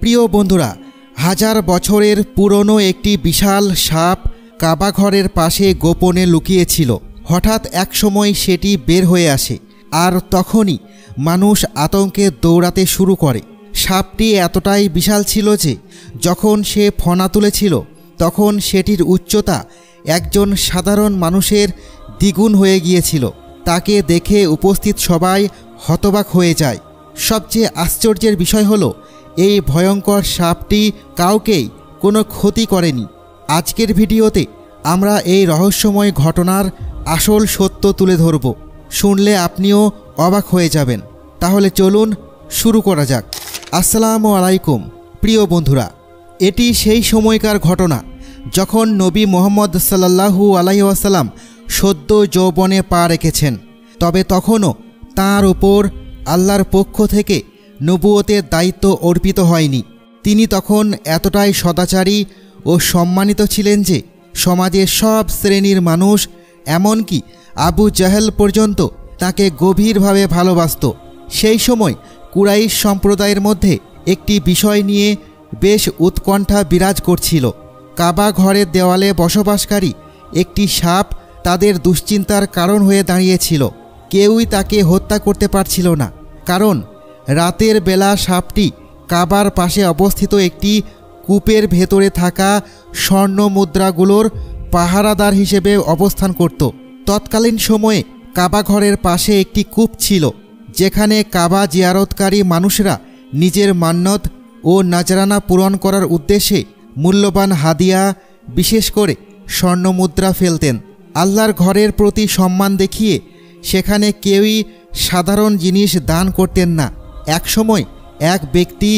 প্রিয় বন্ধুরা, হাজার বছরের পুরনো একটি বিশাল সাপ কাবা ঘরের পাশে গোপনে লুকিয়েছিল। হঠাৎ একসময় সেটি বের হয়ে আসে, আর তখনই মানুষ আতঙ্কে দৌড়াতে শুরু করে। সাপটি এতটাই বিশাল ছিল যে যখন সে ফনা তুলেছিল তখন সেটির উচ্চতা একজন সাধারণ মানুষের দ্বিগুণ হয়ে গিয়েছিল। তাকে দেখে উপস্থিত সবাই হতবাক হয়ে যায়। সবচেয়ে আশ্চর্যের বিষয় হলো, এই ভয়ঙ্কর সাপটি কাউকেই কোনো ক্ষতি করেনি। আজকের ভিডিওতে আমরা এই রহস্যময় ঘটনার আসল সত্য তুলে ধরব। শুনলে আপনিও অবাক হয়ে যাবেন। তাহলে চলুন শুরু করা যাক। আসসালামু আলাইকুম প্রিয় বন্ধুরা, এটি সেই সময়কার ঘটনা যখন নবী মুহাম্মদ সাল্লাল্লাহু আলাইহি ওয়াসাল্লাম সদ্য যৌবনে পা রেখেছেন। তবে তখনও তাঁর ওপর আল্লাহর পক্ষ থেকে নবুয়তের দায়িত্ব অর্পিত হয়নি। তিনি তখন এতটাই সদাচারী ও সম্মানিত ছিলেন যে সমাজের সব শ্রেণীর মানুষ, এমনকি আবু জাহেল পর্যন্ত তাকে গভীরভাবে ভালোবাসত। সেই সময় কুরাইশ সম্প্রদায়ের মধ্যে একটি বিষয় নিয়ে বেশ উৎকণ্ঠা বিরাজ করছিল। কাবা ঘরের দেওয়ালে বসবাসকারী একটি সাপ তাদের দুশ্চিন্তার কারণ হয়ে দাঁড়িয়েছিল। কেউই তাকে হত্যা করতে পারছিল না, কারণ রাতের বেলা সাপটি কাবার পাশে অবস্থিত একটি কূপের ভেতরে থাকা স্বর্ণ মুদ্রাগুলোর পাহারাদার হিসেবে অবস্থান করত। তৎকালীন সময়ে কাবা ঘরের পাশে একটি কূপ ছিল, যেখানে কাবা জিয়ারতকারী মানুষরা নিজের মান্নত ও নাজরানা পূরণ করার উদ্দেশ্যে মূল্যবান হাদিয়া, বিশেষ করে স্বর্ণমুদ্রা ফেলতেন। আল্লাহর ঘরের প্রতি সম্মান দেখিয়ে সেখানে কেউই সাধারণ জিনিস দান করতেন না। একসময় এক ব্যক্তি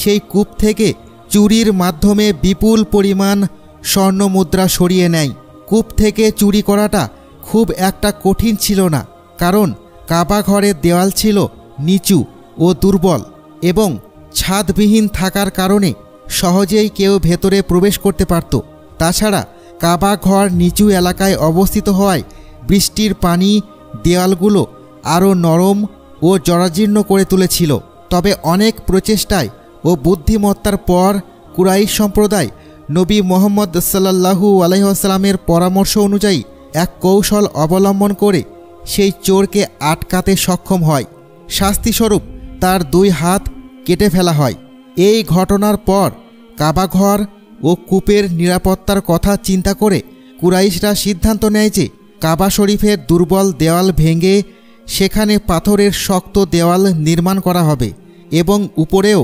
সেই কূপ থেকে চুরির মাধ্যমে বিপুল পরিমাণ স্বর্ণমুদ্রা সরিয়ে নেয়। কূপ থেকে চুরি করাটা খুব একটা কঠিন ছিল না, কারণ কাবা ঘরের দেওয়াল ছিল নিচু ও দুর্বল এবং ছাদবিহীন থাকার কারণে সহজেই কেউ ভেতরে প্রবেশ করতে পারত। তাছাড়া কাবা ঘর নিচু এলাকায় অবস্থিত হওয়ায় বৃষ্টির পানি দেওয়ালগুলো আরও নরম ও জরাজীর্ণ করে তুলেছিল। তবে অনেক প্রচেষ্টায় ও বুদ্ধিমত্তার পর কুরাইশ সম্প্রদায় নবী মুহাম্মদ সাল্লাল্লাহু আলাইহি ওয়াসাল্লামের পরামর্শ অনুযায়ী এক কৌশল অবলম্বন করে সেই চোরকে আটকাতে সক্ষম হয়। শাস্তিস্বরূপ তার 2 হাত কেটে ফেলা হয়। এই ঘটনার পর কাবাঘর ও কূপের নিরাপত্তার কথা চিন্তা করে কুরাইশরা সিদ্ধান্ত নেয় যে কাবা শরীফের দুর্বল দেওয়াল ভেঙে সেখানে পাথরের শক্ত দেওয়াল নির্মাণ করা হবে এবং উপরেও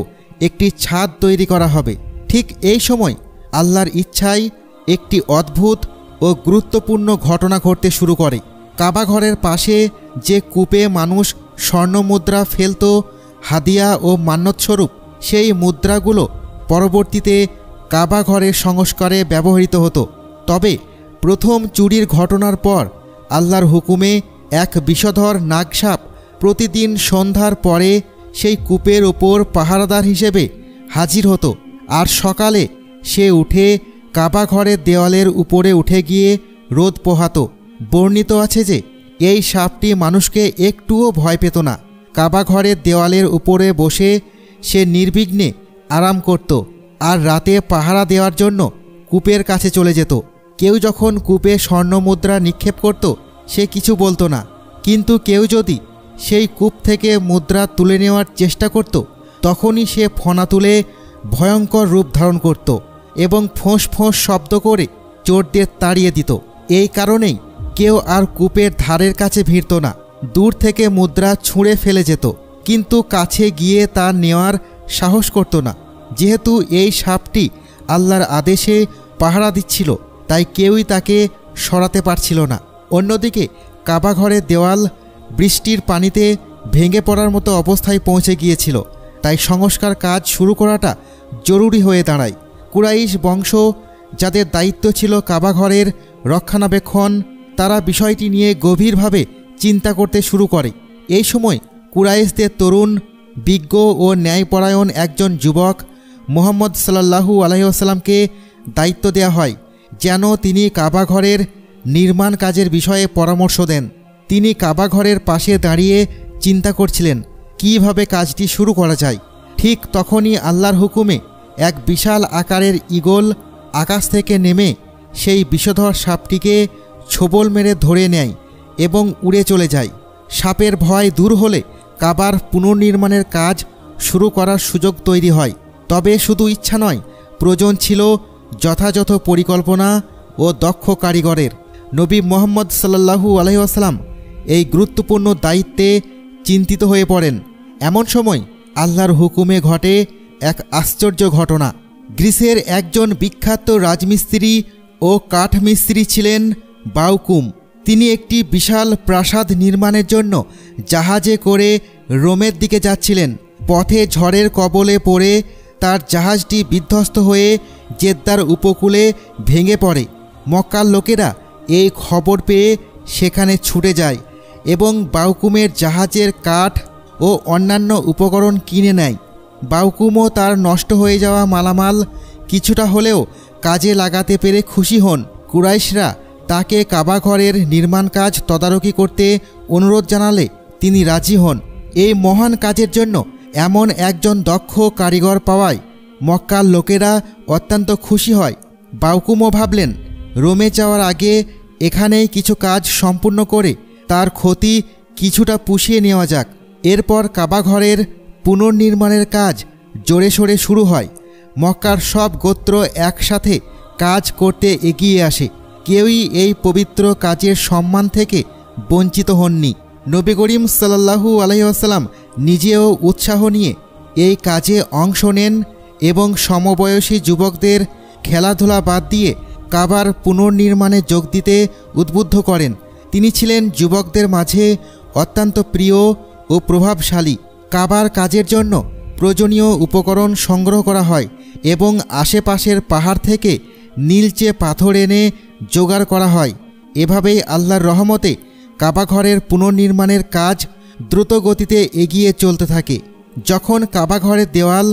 একটি ছাদ তৈরি করা হবে। ঠিক এই সময় আল্লাহর ইচ্ছায় একটি অদ্ভুত ও গুরুত্বপূর্ণ ঘটনা ঘটতে শুরু করে। কাবা ঘরের পাশে যে কূপে মানুষ স্বর্ণমুদ্রা ফেলত হাদিয়া ও মান্যতস্বরূপ, সেই মুদ্রাগুলো পরবর্তীতে কাবা ঘরের সংস্কারে ব্যবহৃত হতো। তবে প্রথম চুরির ঘটনার পর আল্লাহর হুকুমে এক বিষধর নাগসাপ প্রতিদিন সন্ধ্যার পরে সেই কূপের ওপর পাহারাদার হিসেবে হাজির হতো, আর সকালে সে উঠে কাবা ঘরের দেওয়ালের উপরে উঠে গিয়ে রোদ পোহাতো। বর্ণিত আছে যে এই সাপটি মানুষকে একটুও ভয় পেত না। কাবা ঘরের দেওয়ালের উপরে বসে সে নির্বিঘ্নে আরাম করত, আর রাতে পাহারা দেওয়ার জন্য কূপের কাছে চলে যেত। কেউ যখন কূপে স্বর্ণমুদ্রা নিক্ষেপ করত সে কিছু বলতো না, কিন্তু কেউ যদি সেই কূপ থেকে মুদ্রা তুলে নেওয়ার চেষ্টা করত তখনই সে ফনা তুলে ভয়ঙ্কর রূপ ধারণ করত এবং ফোঁস ফোঁস শব্দ করে চোরদের তাড়িয়ে দিত। এই কারণেই কেউ আর কূপের ধারের কাছে ভিড়ত না। দূর থেকে মুদ্রা ছুঁড়ে ফেলে যেত, কিন্তু কাছে গিয়ে তা নেওয়ার সাহস করত না। যেহেতু এই সাপটি আল্লাহর আদেশে পাহারা দিচ্ছিল, তাই কেউই তাকে সরাতে পারছিল না। অন্যদিকে কাবা ঘরের দেওয়াল বৃষ্টির পানিতে ভেঙে পড়ার মতো অবস্থায় পৌঁছে গিয়েছিল, তাই সংস্কার কাজ শুরু করাটা জরুরি হয়ে দাঁড়ায়। কুরাইশ বংশ, যাদের দায়িত্ব ছিল কাবা ঘরের রক্ষণাবেক্ষণ, তারা বিষয়টি নিয়ে গভীরভাবে চিন্তা করতে শুরু করে। এই সময় কুরাইশদের তরুণ, বিজ্ঞ ও ন্যায়পরায়ণ একজন যুবক মুহাম্মদ সাল্লাল্লাহু আলাইহি ওয়াসাল্লামকে দায়িত্ব দেওয়া হয় যেন তিনি কাবা ঘরের নির্মাণ কাজের বিষয়ে পরামর্শ দেন। তিনি কাবা ঘরের পাশে দাঁড়িয়ে চিন্তা করছিলেন কিভাবে কাজটি শুরু করা যায়। ঠিক তখনই আল্লাহর হুকুমে এক বিশাল আকারের ঈগল আকাশ থেকে নেমে সেই বিষধর সাপটিকে ছোবল মেরে ধরে নেয় এবং উড়ে চলে যায়। সাপের ভয় দূর হলে কাবার পুনর্নির্মাণের কাজ শুরু করার সুযোগ তৈরি হয়। তবে শুধু ইচ্ছা নয়, প্রয়োজন ছিল যথাযথ পরিকল্পনা ও দক্ষ কারিগরের। নবী মুহাম্মদ সাল্লাল্লাহু আলাইহি ওয়াসাল্লাম এই গুরুত্বপূর্ণ দায়িত্বে চিন্তিত হয়ে পড়েন। এমন সময় আল্লাহর হুকুমে ঘটে এক আশ্চর্য ঘটনা। গ্রিসের একজন বিখ্যাত রাজমিস্ত্রি ও কাঠমিস্ত্রি ছিলেন বাউকুম। তিনি একটি বিশাল প্রাসাদ নির্মাণের জন্য জাহাজে করে রোমের দিকে যাচ্ছিলেন। পথে ঝড়ের কবলে পড়ে তার জাহাজটি বিধ্বস্ত হয়ে জেদ্দার উপকূলে ভেঙে পড়ে। মক্কার লোকেরা এই খবর পেয়ে সেখানে ছুটে যায় এবং বাউকুমের জাহাজের কাঠ ও অন্যান্য উপকরণ কিনে নেয়। বাউকুমও তার নষ্ট হয়ে যাওয়া মালামাল কিছুটা হলেও কাজে লাগাতে পেরে খুশি হন। কুরাইশরা তাকে কাবা ঘরের নির্মাণ কাজ তদারকি করতে অনুরোধ জানালে তিনি রাজি হন। এই মহান কাজের জন্য এমন একজন দক্ষ কারিগর পাওয়ায় মক্কার লোকেরা অত্যন্ত খুশি হয়। বাউকুমও ভাবলেন, রোমে যাওয়ার আগে এখানেই কিছু কাজ সম্পূর্ণ করে তার ক্ষতি কিছুটা পুষিয়ে নেওয়া যাক। এরপর কাবা ঘরের পুনর্নির্মাণের কাজ জোরে সোরে শুরু হয়। মক্কার সব গোত্র একসাথে কাজ করতে এগিয়ে আসে। কেউই এই পবিত্র কাজের সম্মান থেকে বঞ্চিত হননি। নবী করিম সাল্লাল্লাহু আলাইহি ওয়াসাল্লাম নিজেও উৎসাহ নিয়ে এই কাজে অংশ নেন এবং সমবয়সী যুবকদের খেলাধুলা বাদ দিয়ে কাবার পুনর্নির্মাণে যোগ দিতে উদ্বুদ্ধ করেন। তিনি ছিলেন যুবকদের মাঝে অত্যন্ত প্রিয় ও প্রভাবশালী। কাবার কাজের জন্য প্রয়োজনীয় উপকরণ সংগ্রহ করা হয় এবং আশেপাশের পাহাড় থেকে নীলচে পাথর এনে জোগাড় করা হয়। এভাবেই আল্লাহর রহমতে কাবা ঘরের পুনর্নির্মাণের কাজ দ্রুত গতিতে এগিয়ে চলতে থাকে। যখন কাবা ঘরের দেওয়াল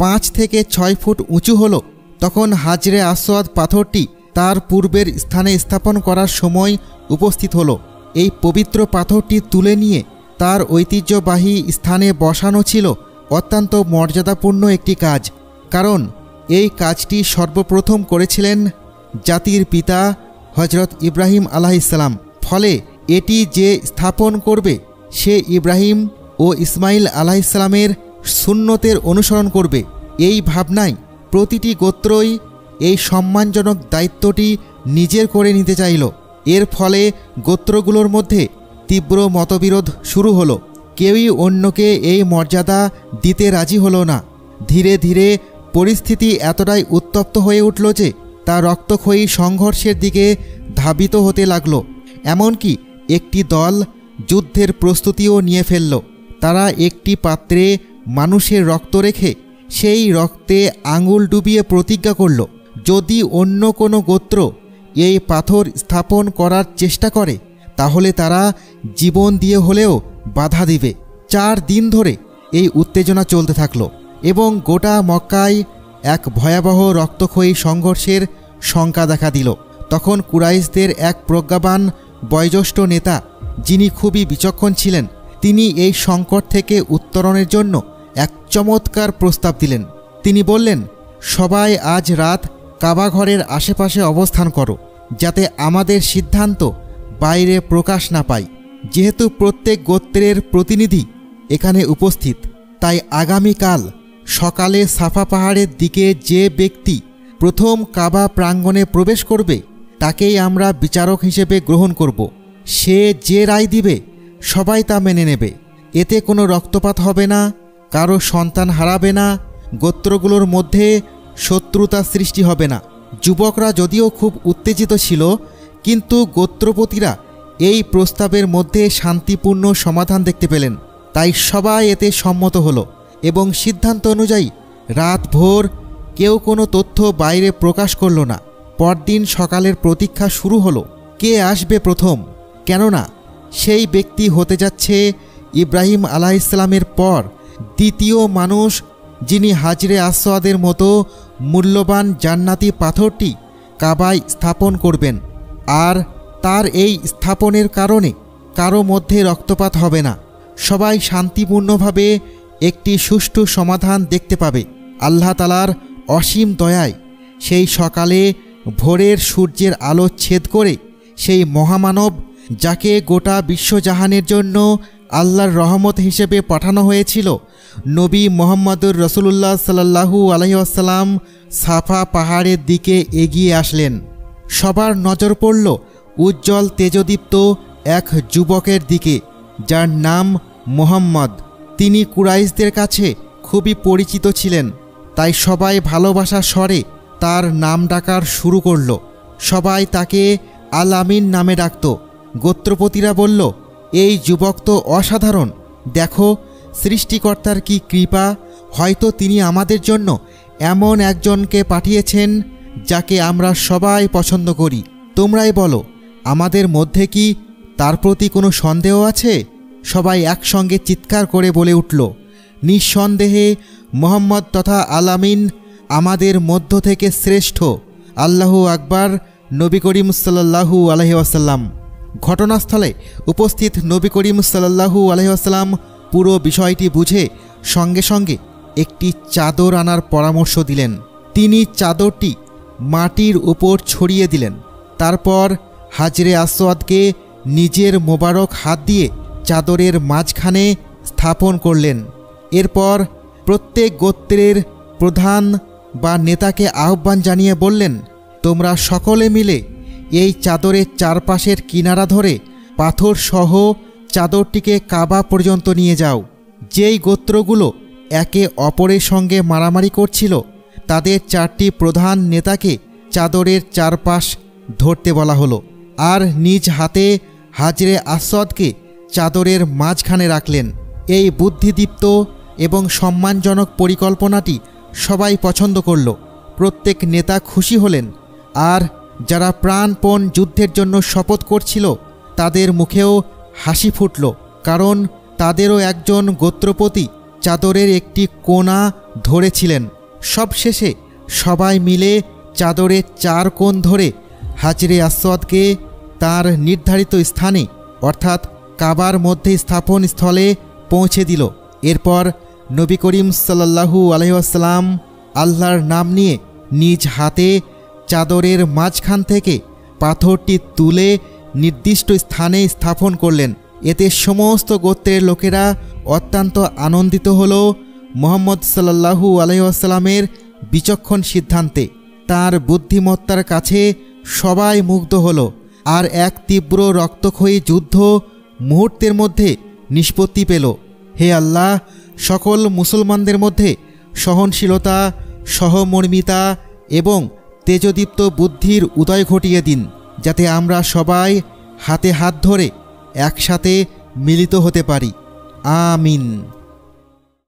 5 থেকে 6 ফুট উঁচু হলো, তখন হাজরে আসওয়াদ পাথরটি তার পূর্বের স্থানে স্থাপন করার সময় উপস্থিত হলো। এই পবিত্র পাথরটি তুলে নিয়ে তার ঐতিহ্যবাহী স্থানে বসানো ছিল অত্যন্ত মর্যাদাপূর্ণ একটি কাজ, কারণ এই কাজটি সর্বপ্রথম করেছিলেন জাতির পিতা হজরত ইব্রাহিম আলাইহিসসালাম। ফলে এটি যে স্থাপন করবে সে ইব্রাহিম ও ইসমাইল আলাইহিসসালামের সুন্নতের অনুসরণ করবে। এই ভাবনায় প্রতিটি গোত্রই এই সম্মানজনক দায়িত্বটি নিজের করে নিতে চাইল। এর ফলে গোত্রগুলোর মধ্যে তীব্র মতবিরোধ শুরু হলো। কেউই অন্যকে এই মর্যাদা দিতে রাজি হলো না। ধীরে ধীরে পরিস্থিতি এতটাই উত্তপ্ত হয়ে উঠল যে তা রক্তক্ষয়ী সংঘর্ষের দিকে ধাবিত হতে লাগল। এমনকি একটি দল যুদ্ধের প্রস্তুতিও নিয়ে ফেলল। তারা একটি পাত্রে মানুষের রক্ত রেখে সেই রক্তে আঙুল ডুবিয়ে প্রতিজ্ঞা করল, যদি অন্য কোনো গোত্র এই পাথর স্থাপন করার চেষ্টা করে তাহলে তারা জীবন দিয়ে হলেও বাধা দিবে। 4 দিন ধরে এই উত্তেজনা চলতে থাকলো এবং গোটা মক্কায় এক ভয়াবহ রক্তক্ষয়ী সংঘর্ষের শঙ্কা দেখা দিল। তখন কুরাইশদের এক প্রজ্ঞাবান বয়োজ্যেষ্ঠ নেতা, যিনি খুবই বিচক্ষণ ছিলেন, তিনি এই সংকট থেকে উত্তরণের জন্য এক চমৎকার প্রস্তাব দিলেন। তিনি বললেন, সবাই আজ রাত কাবা ঘরের আশেপাশে অবস্থান করো, যাতে আমাদের সিদ্ধান্ত বাইরে প্রকাশ না পায়। যেহেতু প্রত্যেক গোত্রের প্রতিনিধি এখানে উপস্থিত, তাই আগামীকাল সকালে সাফা পাহাড়ের দিকে যে ব্যক্তি প্রথম কাবা প্রাঙ্গণে প্রবেশ করবে তাকেই আমরা বিচারক হিসেবে গ্রহণ করব। সে যে রায় দিবে সবাই তা মেনে নেবে। এতে কোনো রক্তপাত হবে না, কারো সন্তান হারাবে না, গোত্রগুলোর মধ্যে শত্রুতা সৃষ্টি হবে না। যুবকরা যদিও খুব উত্তেজিত ছিল, কিন্তু গোত্রপতিরা এই প্রস্তাবের মধ্যে শান্তিপূর্ণ সমাধান দেখতে পেলেন। তাই সবাই এতে সম্মত হলো এবং সিদ্ধান্ত অনুযায়ী রাত ভোর কেউ কোনো তথ্য বাইরে প্রকাশ করল না। পরদিন সকালের প্রতীক্ষা শুরু হলো, কে আসবে প্রথম। কেননা সেই ব্যক্তি হতে যাচ্ছে ইব্রাহিম আলাইহিসসালামের পর দ্বিতীয় মানুষ, যিনি হাজরে আসওয়াদের মতো মূল্যবান জান্নাতি পাথরটি কাবায় স্থাপন করবেন। আর তার এই স্থাপনের কারণে কারো মধ্যে রক্তপাত হবে না। সবাই শান্তিপূর্ণভাবে একটি সুষ্ঠু সমাধান দেখতে পাবে। আল্লাহ তাআলার অসীম দয়ায় সেই সকালে ভোরের সূর্যের আলো ছেদ করে সেই মহামানব, যাকে গোটা বিশ্বজাহানের জন্য আল্লাহর রহমত হিসেবে পাঠানো হয়েছিল, নবী মুহাম্মদুর রাসূলুল্লাহ সাল্লাল্লাহু আলাইহি ওয়াসাল্লাম সাফা পাহাড়ের দিকে এগিয়ে আসলেন। সবার নজর পড়ল উজ্জ্বল তেজদীপ্ত এক যুবকের দিকে, যার নাম মুহাম্মদ। তিনি কুরাইশদের কাছে খুবই পরিচিত ছিলেন, তাই সবাই ভালোবাসার স্বরে তার নাম ডাকার শুরু করল। সবাই তাকে আল আমিন নামে ডাকত। গোত্রপতিরা বলল, এই যুবক তো অসাধারণ, দেখো সৃষ্টিকর্তার কি কৃপা, হয়তো তিনি আমাদের জন্য এমন একজনকে পাঠিয়েছেন যাকে আমরা সবাই পছন্দ করি। তোমরাই বলো, আমাদের মধ্যে কি তার প্রতি কোনো সন্দেহ আছে? সবাই একসঙ্গে চিৎকার করে বলে উঠল, নিঃসন্দেহে মুহাম্মদ তথা আল আমিন আমাদের মধ্য থেকে শ্রেষ্ঠ। আল্লাহু আকবার। নবী করিম সাল্লাল্লাহু আলাইহি ওয়াসাল্লাম। ঘটনাস্থলে উপস্থিত নবী করিম সাল্লাল্লাহু আলাইহি ওয়াসাল্লাম পুরো বিষয়টি বুঝে সঙ্গে সঙ্গে একটি চাদর আনার পরামর্শ দিলেন। তিনি চাদরটি মাটির উপর ছড়িয়ে দিলেন। তারপর হাজরে আসওয়াদকে নিজের মোবারক হাত দিয়ে চাদরের মাঝখানে স্থাপন করলেন। এরপর প্রত্যেক গোত্রের প্রধান বা নেতাকে আহ্বান জানিয়ে বললেন, তোমরা সকলে মিলে এই চাদরের চারপাশের কিনারা ধরে পাথর সহ চাদরটিকে কাবা পর্যন্ত নিয়ে যাও। যেই গোত্রগুলো একে অপরের সঙ্গে মারামারি করছিল, তাদের চারটি প্রধান নেতাকে চাদরের চারপাশ ধরতে বলা হলো, আর নিজ হাতে হাজরে আসওয়াদকে চাদরের মাঝখানে রাখলেন। এই বুদ্ধিদীপ্ত এবং সম্মানজনক পরিকল্পনাটি সবাই পছন্দ করল। প্রত্যেক নেতা খুশি হলেন, আর যারা প্রাণপণ যুদ্ধের জন্য শপথ করছিল তাদের মুখেও হাসি ফুটল, কারণ তাদেরও একজন গোত্রপতি চাদরের একটি কোণা ধরেছিলেন। সবশেষে সবাই মিলে চাদরের চার কোণ ধরে হাজরে আসওয়াদকে তার নির্ধারিত স্থানে অর্থাৎ কাবার মধ্যে স্থাপন স্থলে পৌঁছে দিল। এরপর নবী করিম সাল্লাল্লাহু আলাইহি ওয়াসাল্লাম আল্লাহর নাম নিয়ে নিজ হাতে চাদরের মাঝখান থেকে পাথরটি তুলে নির্দিষ্ট স্থানে স্থাপন করলেন। এতে সমস্ত গোত্রের লোকেরা অত্যন্ত আনন্দিত হল মুহাম্মদ সাল্লাল্লাহু আলাইহি ওয়াসাল্লামের বিচক্ষণ সিদ্ধান্তে। তার বুদ্ধিমত্তার কাছে সবাই মুগ্ধ হল, আর এক তীব্র রক্তক্ষয়ী যুদ্ধ মুহূর্তের মধ্যে নিষ্পত্তি পেল। হে আল্লাহ, সকল মুসলমানদের মধ্যে সহনশীলতা, সহমর্মিতা এবং তেজদীপ্ত বুদ্ধির উদয় ঘটিয়ে দিন, যাতে আমরা সবাই হাতে হাত ধরে একসাথে মিলিত হতে পারি। আমিন।